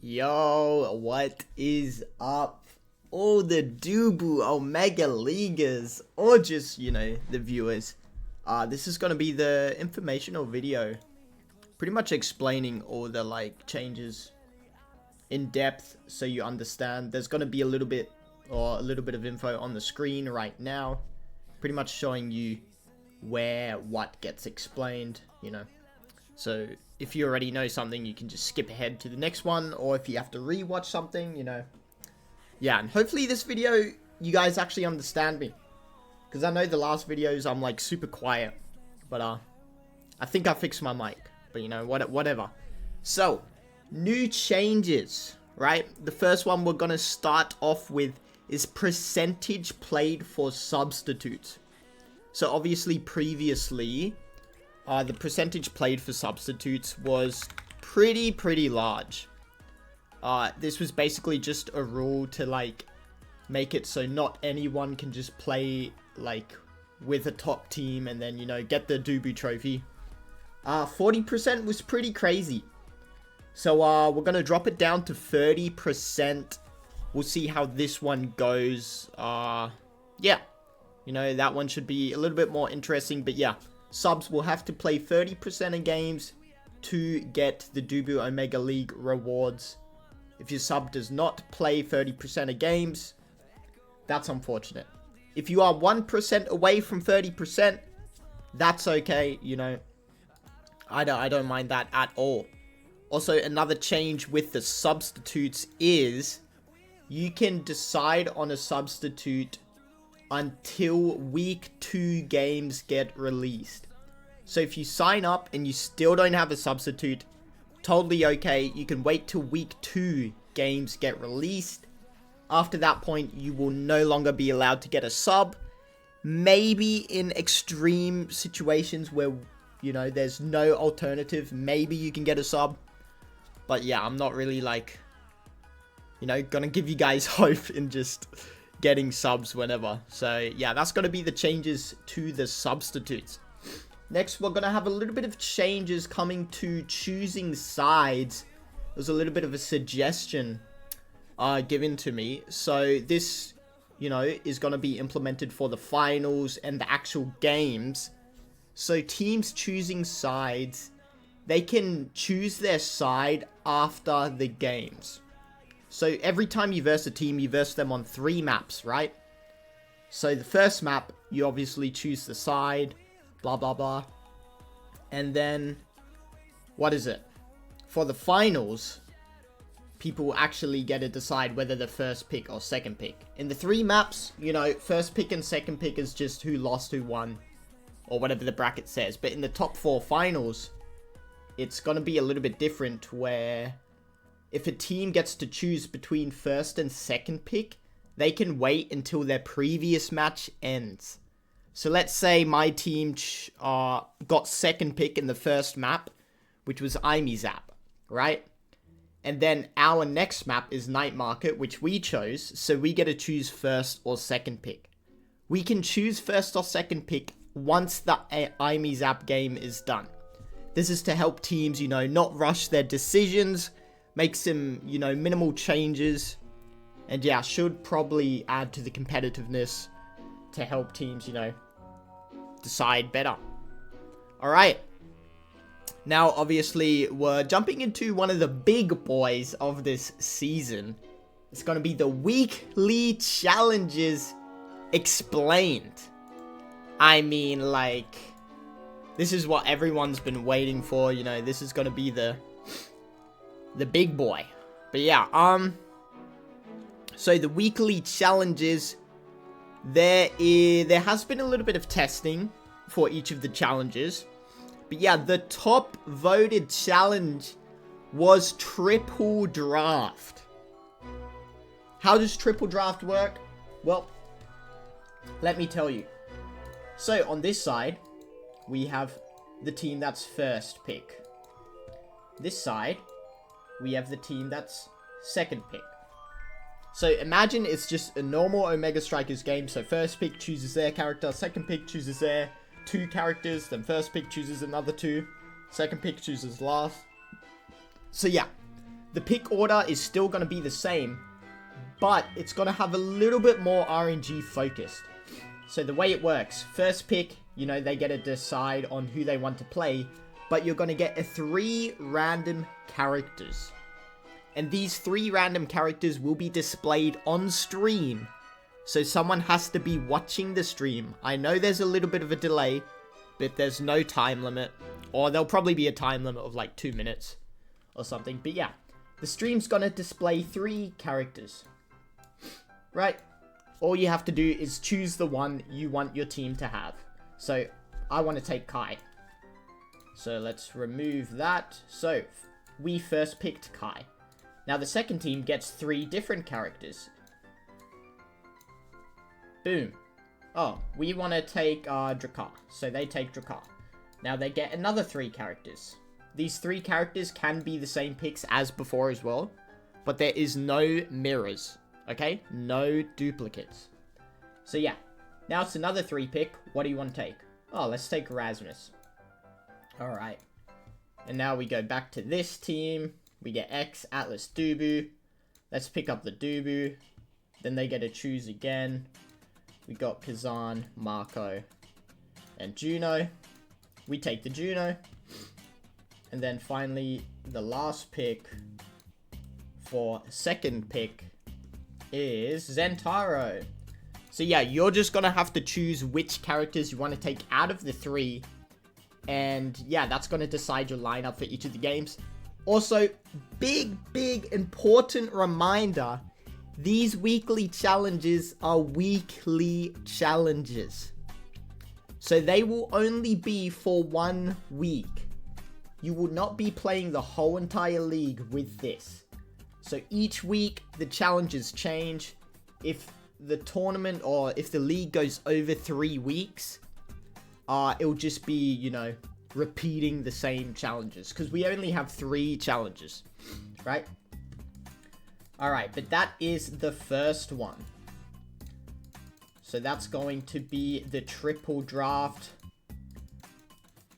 Yo, what is up? All the Dubu Omega Leaguers, or just, the viewers. This is going to be the informational video. Pretty much explaining all the, changes in depth so you understand. There's going to be a little bit of info on the screen right now. Pretty much showing you where what gets explained, So if you already know something, you can just skip ahead to the next one, or if you have to rewatch something, Yeah, and hopefully this video, you guys actually understand me. Because I know the last videos, I'm, super quiet. But, I think I fixed my mic. But, whatever. So, new changes, right? The first one we're going to start off with is percentage played for substitutes. So, obviously, previously, the percentage played for substitutes was pretty large. This was basically just a rule to, make it so not anyone can just play, with a top team and then, get the Dubu trophy. 40% was pretty crazy. So, we're going to drop it down to 30%. We'll see how this one goes. Yeah. That one should be a little bit more interesting, but yeah. Subs will have to play 30% of games to get the Dubu Omega League rewards. If your sub does not play 30% of games, that's unfortunate. If you are 1% away from 30%, that's okay, I don't mind that at all. Also, another change with the substitutes is you can decide on a substitute until week 2 games get released. So if you sign up and you still don't have a substitute, totally okay. You can wait till week 2 games get released. After that point, you will no longer be allowed to get a sub. Maybe in extreme situations where, there's no alternative, maybe you can get a sub. But yeah, I'm not really gonna give you guys hope in just getting subs whenever. So yeah, that's gonna be the changes to the substitutes. Next, we're gonna have a little bit of changes coming to choosing sides. There's a little bit of a suggestion given to me. So this, is gonna be implemented for the finals and the actual games. So teams choosing sides, they can choose their side after the games. So every time you verse a team, you verse them on 3 maps, right? So the first map, you obviously choose the side, blah, blah, blah. And then, what is it? For the finals, people actually get to decide whether the first pick or second pick. In the 3 maps, first pick and second pick is just who lost, who won, or whatever the bracket says. But in the top 4 finals, it's going to be a little bit different where if a team gets to choose between first and second pick, they can wait until their previous match ends. So let's say my team got second pick in the first map, which was Imezap, right? And then our next map is Night Market, which we chose, so we get to choose first or second pick. We can choose first or second pick once the Imezap game is done. This is to help teams, not rush their decisions, make some, minimal changes, and yeah, should probably add to the competitiveness to help teams, decide better. Alright. Now, obviously, we're jumping into one of the big boys of this season. It's going to be the weekly challenges explained. I mean, this is what everyone's been waiting for, this is going to be the big boy. But yeah, so the weekly challenges, there has been a little bit of testing for each of the challenges. But yeah, the top voted challenge was triple draft. How does triple draft work? Well, let me tell you. So on this side, we have the team that's first pick. This side, we have the team that's second pick. So imagine it's just a normal Omega Strikers game. So first pick chooses their character, second pick chooses their 2 characters, then first pick chooses another 2, second pick chooses last. So yeah, The pick order is still going to be the same, but it's going to have a little bit more RNG focused. So the way it works, first pick, you know, they get to decide on who they want to play, but you're going to get 3 random characters. And these 3 random characters will be displayed on stream. So someone has to be watching the stream. I know there's a little bit of a delay, but there's no time limit. Or there'll probably be a time limit of like 2 minutes or something. But yeah, the stream's going to display 3 characters. Right? All you have to do is choose the one you want your team to have. So I want to take Kai. So let's remove that. So we first picked Kai. Now the second team gets 3 different characters. Boom. Oh, we want to take Drakkar. So they take Drakkar. Now they get another 3 characters. These 3 characters can be the same picks as before as well. But there is no mirrors. Okay? No duplicates. So yeah. Now it's another 3 pick. What do you want to take? Oh, let's take Rasmus. Alright. And now we go back to this team. We get X, Atlas, Dubu. Let's pick up the Dubu. Then they get to choose again. We got Kazan, Marco, and Juno. We take the Juno. And then finally, the last pick for second pick is Zentaro. So yeah, you're just going to have to choose which characters you want to take out of the 3. And yeah, that's going to decide your lineup for each of the games. Also, big important reminder, these weekly challenges are weekly challenges. So they will only be for 1 week. You will not be playing the whole entire league with this. So each week, the challenges change. If the tournament or if the league goes over 3 weeks, it'll just be, you know, repeating the same challenges, because we only have 3 challenges, right? Alright, but that is the first one. So that's going to be the triple draft,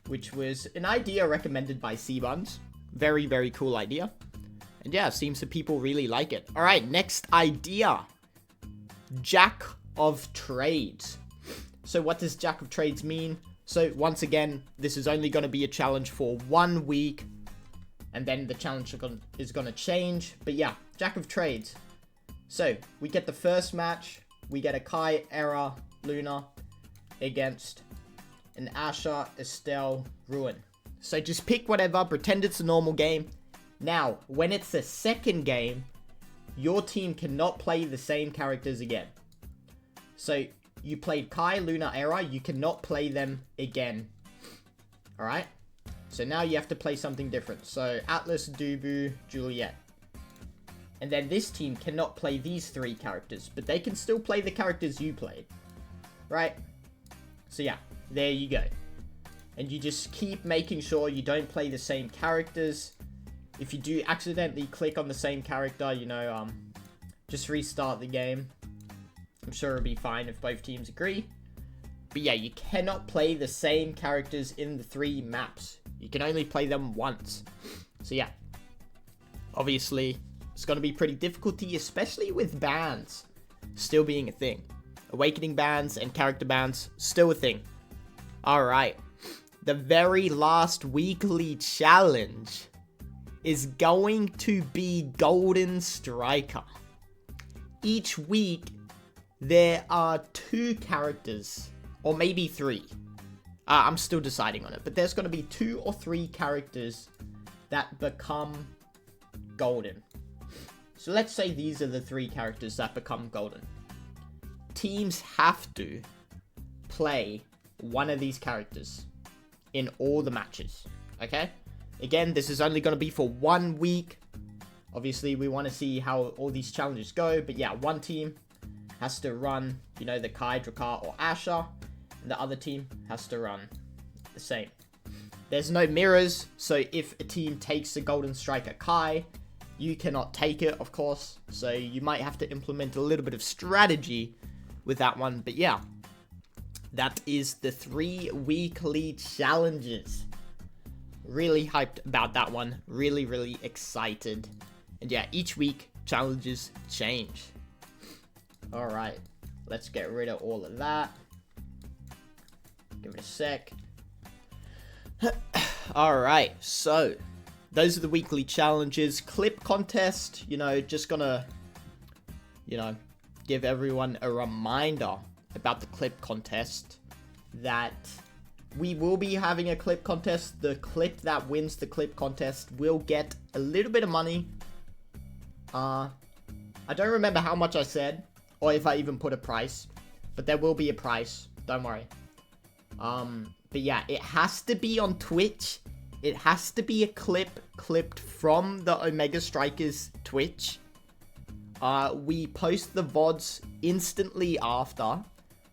which was an idea recommended by C-Buns. Very cool idea. And yeah, seems that people really like it. Alright, next idea. Jack of Trades. So what does Jack of Trades mean? So once again, this is only going to be a challenge for 1 week. And then the challenge is going to change. But yeah, Jack of Trades. So we get the first match. We get a Kai, Era, Luna against an Asha, Estelle, Ruin. So just pick whatever, pretend it's a normal game. Now, when it's a second game, your team cannot play the same characters again. So you played Kai, Luna, Era, you cannot play them again. Alright? So now you have to play something different. So Atlas, Dubu, Juliet. And then this team cannot play these 3 characters, but they can still play the characters you played. Right? So yeah, there you go. And you just keep making sure you don't play the same characters. If you do accidentally click on the same character, you know, just restart the game. I'm sure it'll be fine if both teams agree. But yeah, you cannot play the same characters in the 3 maps. You can only play them once. So yeah, obviously, it's going to be pretty difficult, especially with bans still being a thing. Awakening bans and character bans, still a thing. Alright, the very last weekly challenge is going to be Golden Striker. Each week, there are 2 characters, or maybe 3. I'm still deciding on it, but there's going to be 2 or 3 characters that become golden. So let's say these are the 3 characters that become golden. Teams have to play one of these characters in all the matches, okay? Again, this is only going to be for 1 week. Obviously, we want to see how all these challenges go, but yeah, one team has to run, you know, the Kai, Drakkar, or Asha, and the other team has to run the same. There's no mirrors, so if a team takes the Golden Striker Kai, you cannot take it, of course, so you might have to implement a little bit of strategy with that one, but yeah, that is the 3 weekly challenges. Really hyped about that one, really excited. And yeah, each week, challenges change. Alright, let's get rid of all of that. Give it a sec. Alright, so those are the weekly challenges. Clip contest, you know, just gonna, you know, give everyone a reminder about the clip contest that we will be having a clip contest. The clip that wins the clip contest will get a little bit of money. I don't remember how much I said, or if I even put a price, but there will be a price, don't worry. But yeah, it has to be on Twitch. It has to be a clip clipped from the Omega Strikers Twitch. We post the VODs instantly after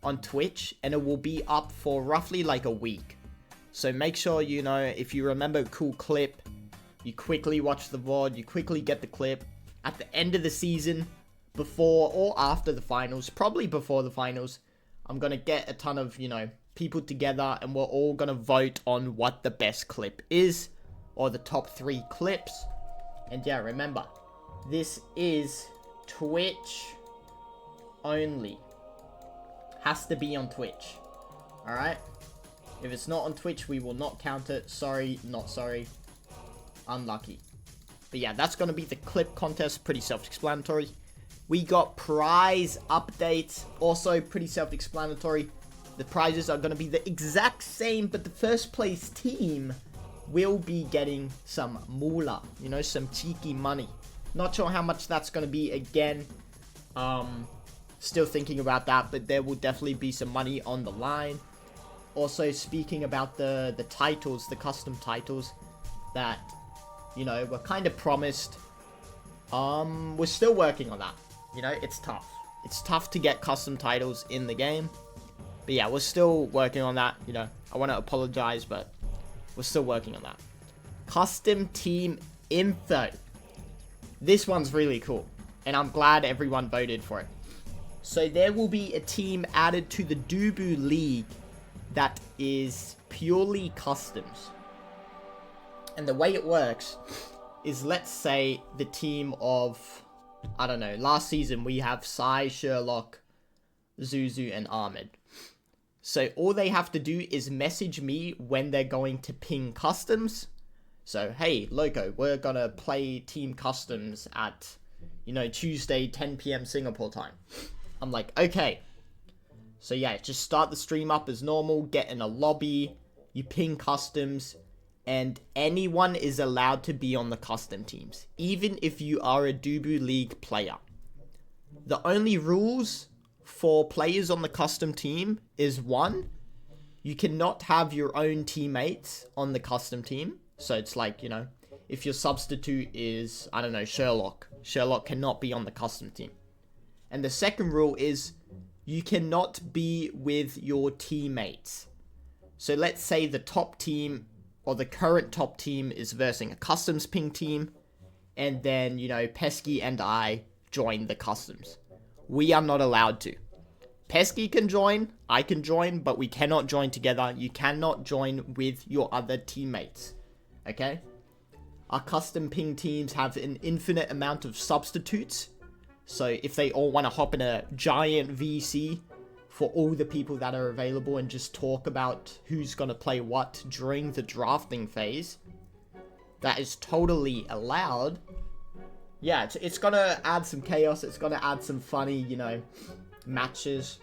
on Twitch, and it will be up for roughly like a week. So make sure, you know, if you remember a cool clip, you quickly watch the VOD, you quickly get the clip. At the end of the season, before or after the finals, probably before the finals, I'm gonna get a ton of, you know, people together, and we're all gonna vote on what the best clip is, or the top 3 clips. And yeah, remember, this is Twitch only. Has to be on Twitch. Alright? If it's not on Twitch, we will not count it. Sorry, not sorry. Unlucky. But yeah, that's gonna be the clip contest. Pretty self-explanatory. We got prize updates. Also pretty self-explanatory. The prizes are gonna be the exact same, but the first place team will be getting some moolah. You know, some cheeky money. Not sure how much that's gonna be again. Still thinking about that, but there will definitely be some money on the line. Also, speaking about the titles, the custom titles that, you know, were kind of promised. We're still working on that. You know, it's tough. It's tough to get custom titles in the game. But yeah, we're still working on that. You know, I want to apologize, but we're still working on that. Custom team info. This one's really cool, and I'm glad everyone voted for it. So there will be a team added to the Dubu League that is purely customs. And the way it works is, let's say the team of, I don't know, last season we have Sai, Sherlock, Zuzu, and Ahmed. So all they have to do is message me when they're going to ping customs. So, hey, Loco, we're gonna play team customs at, you know, Tuesday, 10 PM Singapore time. I'm like, okay. So yeah, just start the stream up as normal, get in a lobby, you ping customs, and anyone is allowed to be on the custom teams, even if you are a Dubu League player. The only rules for players on the custom team is, 1, you cannot have your own teammates on the custom team. So it's like, you know, if your substitute is, I don't know, Sherlock cannot be on the custom team. And the second rule is, you cannot be with your teammates. So let's say the top team, or the current top team, is versing a customs ping team, and then, you know, Pesky and I join the customs. We are not allowed to. Pesky can join, I can join, but we cannot join together. You cannot join with your other teammates. Okay? Our custom ping teams have an infinite amount of substitutes. So if they all want to hop in a giant VC for all the people that are available and just talk about who's going to play what during the drafting phase, that is totally allowed. Yeah, it's going to add some chaos. It's going to add some funny, you know, matches.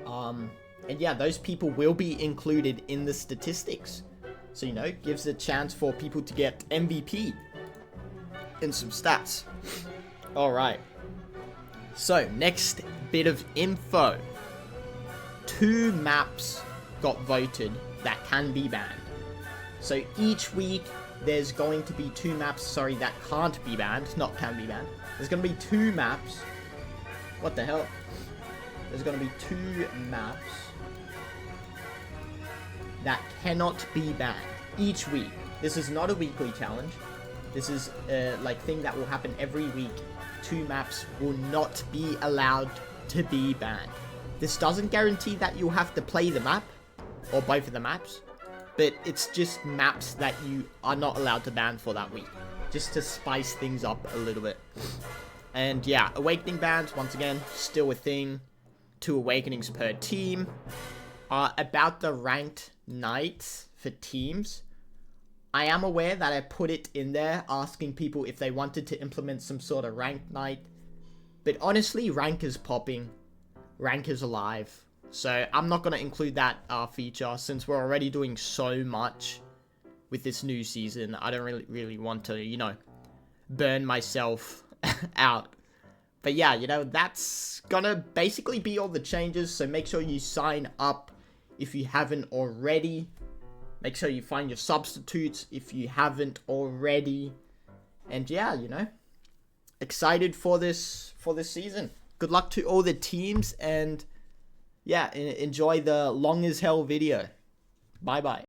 And yeah, those people will be included in the statistics. So, you know, gives a chance for people to get MVP and some stats. Alright. So, next bit of info. 2 maps got voted that can be banned. So, each week, there's going to be 2 maps, that can't be banned, not can be banned. There's going to be 2 maps. What the hell? There's going to be 2 maps that cannot be banned each week. This is not a weekly challenge. This is a thing that will happen every week. 2 maps will not be allowed to be banned. This doesn't guarantee that you'll have to play the map, or both of the maps, but it's just maps that you are not allowed to ban for that week. just to spice things up a little bit. And yeah, awakening bands, once again, still a thing. 2 awakenings per team. About the ranked nights for teams, I am aware that I put it in there asking people if they wanted to implement some sort of ranked night. But honestly, rank is popping. Rank is alive. So I'm not going to include that feature since we're already doing so much with this new season. I don't really want to, you know, burn myself out. But yeah, you know, that's gonna basically be all the changes. So make sure you sign up if you haven't already. Make sure you find your substitutes if you haven't already. And yeah, you know, excited for this season. Good luck to all the teams, and yeah, enjoy the long as hell video. Bye bye.